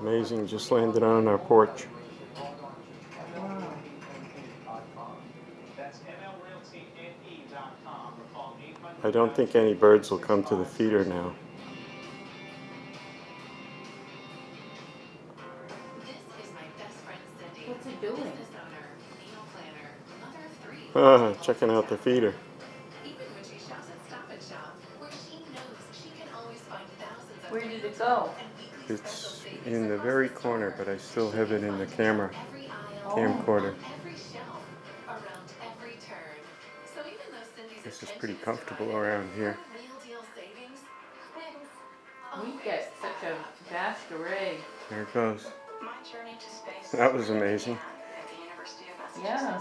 Amazing, just landed on our porch. Wow. I don't think any birds will come to the feeder now. What's it doing? Checking out the feeder. Where did it go? It's in the very corner, but I still have it in the Oh, camcorder. This is pretty comfortable around here. we get such a vast array. There it goes. That was amazing. Yeah.